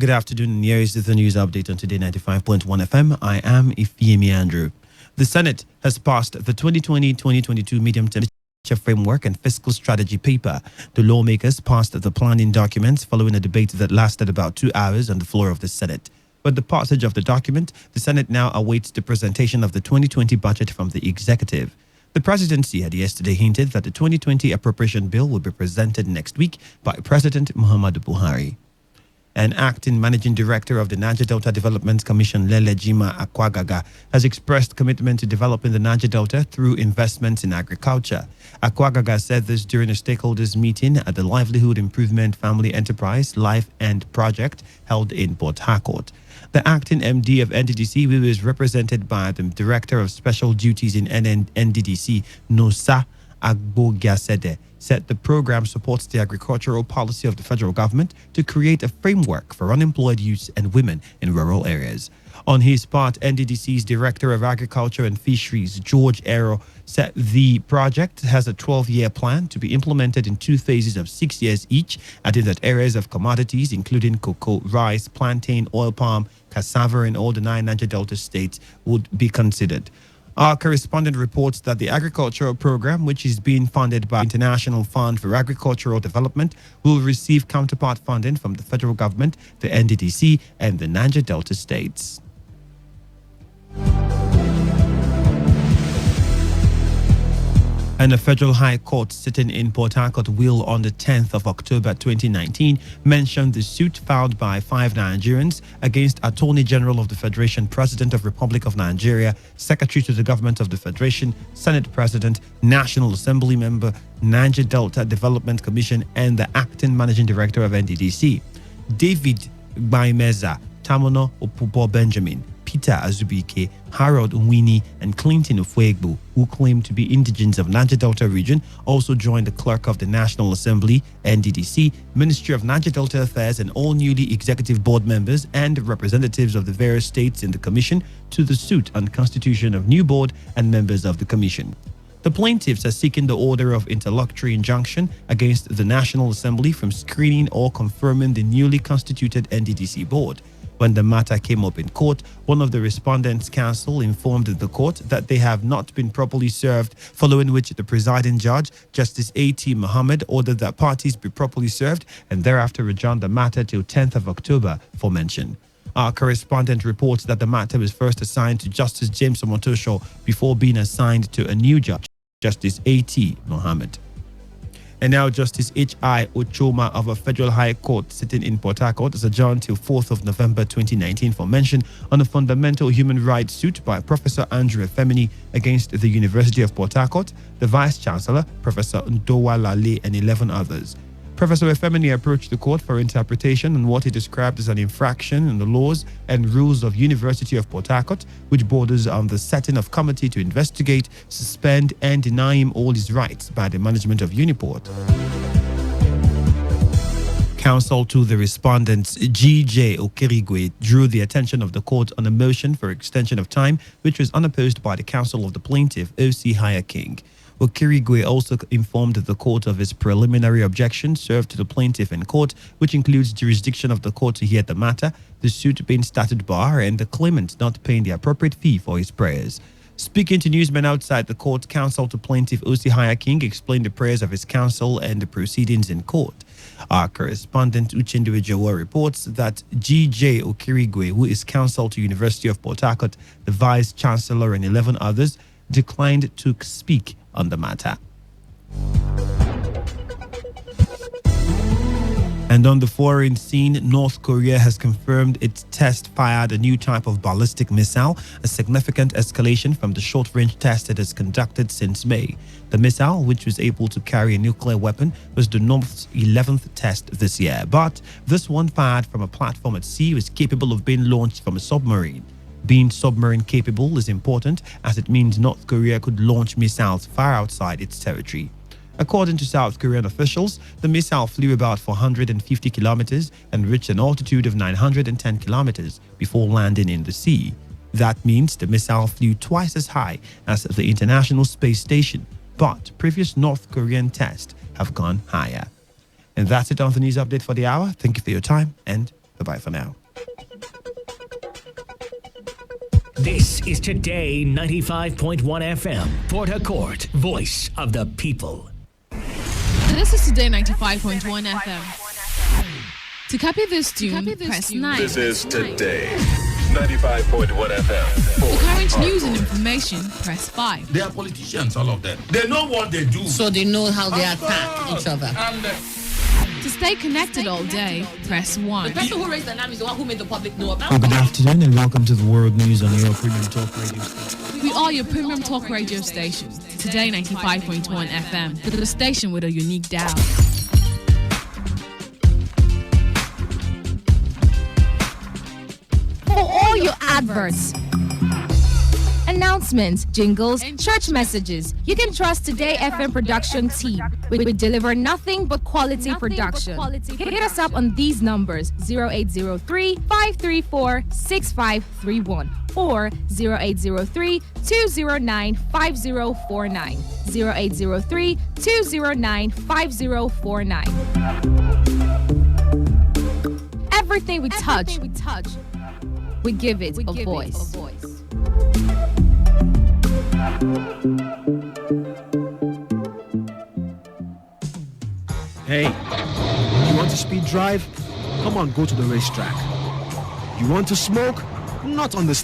Good afternoon, and here is the news update on Today 95.1 FM. I am Ifeemi Andrew. The Senate has passed the 2020-2022 medium-term framework and fiscal strategy paper. The lawmakers passed the planning documents following a debate that lasted about 2 hours on the floor of the Senate. With the passage of the document, the Senate now awaits the presentation of the 2020 budget from the executive. The presidency had yesterday hinted that the 2020 appropriation bill will be presented next week by President Muhammadu Buhari. An acting managing director of the Niger Delta Development Commission, Lele Jima Akwagaga, has expressed commitment to developing the Niger Delta through investments in agriculture. Akwagaga said this during a stakeholders meeting at the Livelihood Improvement Family Enterprise Life End Project held in Port Harcourt. The acting MD of NDDC, who is represented by the Director of Special Duties in NDDC, Nosa Agbogiasede, said the program supports the agricultural policy of the federal government to create a framework for unemployed youths and women in rural areas. On his part, NDDC's Director of Agriculture and Fisheries, George Ero, said the project has a 12-year plan to be implemented in 2 phases of 6 years each, adding that areas of commodities including cocoa, rice, plantain, oil palm, cassava in all the 9 Niger Delta states would be considered. Our correspondent reports that the agricultural program, which is being funded by International Fund for Agricultural Development, will receive counterpart funding from the federal government, the NDDC, and the Niger Delta states. And a federal high court sitting in Port Harcourt will, on the 10th of October 2019, mention the suit filed by 5 Nigerians against Attorney General of the Federation, President of Republic of Nigeria, Secretary to the Government of the Federation, Senate President, National Assembly Member, Niger Delta Development Commission, and the Acting Managing Director of NDDC. David Baimeza, Tamono Opupo Benjamin, Peter Azubike, Harold Nwini, and Clinton Ofuegbu, who claim to be indigents of Niger Delta region, also joined the Clerk of the National Assembly, NDDC, Ministry of Niger Delta Affairs, and all newly executive board members and representatives of the various states in the commission to the suit on constitution of new board and members of the commission. The plaintiffs are seeking the order of interlocutory injunction against the National Assembly from screening or confirming the newly constituted NDDC board. When the matter came up in court, one of the respondents' counsel informed the court that they have not been properly served, following which the presiding judge, Justice A.T. Mohammed, ordered that parties be properly served and thereafter adjourned the matter till 10th of October for mention. Our correspondent reports that the matter was first assigned to Justice James Omotosho before being assigned to a new judge, Justice A.T. Mohammed. And now Justice H.I. Ochoma of a federal high court sitting in Port Harcourt is adjourned till 4th of November 2019 for mention on a fundamental human rights suit by Professor Andrew Efemini against the University of Port Harcourt, the Vice Chancellor, Professor Ndowa Lale, and 11 others. Professor Efemini approached the court for interpretation on what he described as an infraction in the laws and rules of University of Port Harcourt, which borders on the setting of committee to investigate, suspend, and deny him all his rights by the management of Uniport. Counsel to the respondents, G.J. Okirigwe, drew the attention of the court on a motion for extension of time, which was unopposed by the counsel of the plaintiff, O.C. Haya King. Okirigwe also informed the court of his preliminary objection served to the plaintiff in court, which includes jurisdiction of the court to hear the matter, the suit being started bar, and the claimant not paying the appropriate fee for his prayers. Speaking to newsmen outside the court, counsel to plaintiff O.C. Haya King explained the prayers of his counsel and the proceedings in court. Our correspondent Uchendu Ejowa reports that G.J. Okirigwe, who is counsel to University of Port Harcourt, the Vice Chancellor, and 11 others, declined to speak on the matter. And on the foreign scene, North Korea has confirmed its test fired a new type of ballistic missile, a significant escalation from the short-range test it has conducted since May. The missile, which was able to carry a nuclear weapon, was the North's 11th test this year. But this one, fired from a platform at sea, was capable of being launched from a submarine. Being submarine capable is important as it means North Korea could launch missiles far outside its territory. According to South Korean officials, the missile flew about 450 kilometers and reached an altitude of 910 kilometers before landing in the sea. That means the missile flew twice as high as the International Space Station, but previous North Korean tests have gone higher. And that's it on the news update for the hour. Thank you for your time and Bye-bye for now. This is Today 95.1 FM, Port Harcourt, voice of the people. This is Today 95.1 FM. To copy this tune, press 9. This is Today 95.1 FM. For current news and information, press 5. They are politicians, all of them. They know what they do. So they know how they attack each other. To stay connected all day, press 1. The person who raised the name is the one who made the public know about Good afternoon and welcome to the World News on your Premium Talk Radio station. We are your premium talk radio station. Today 95.1 FM, the station with a unique dial. For all your adverts, announcements, jingles, church messages, you can trust Today FM production team. We deliver nothing but quality production. Hit us up on these numbers: 0803-534-6531 or 0803-209-5049. 0803-209-5049. Everything we touch, we give it a voice. Hey, you want to speed drive? Come on, go to the racetrack. You want to smoke? Not on the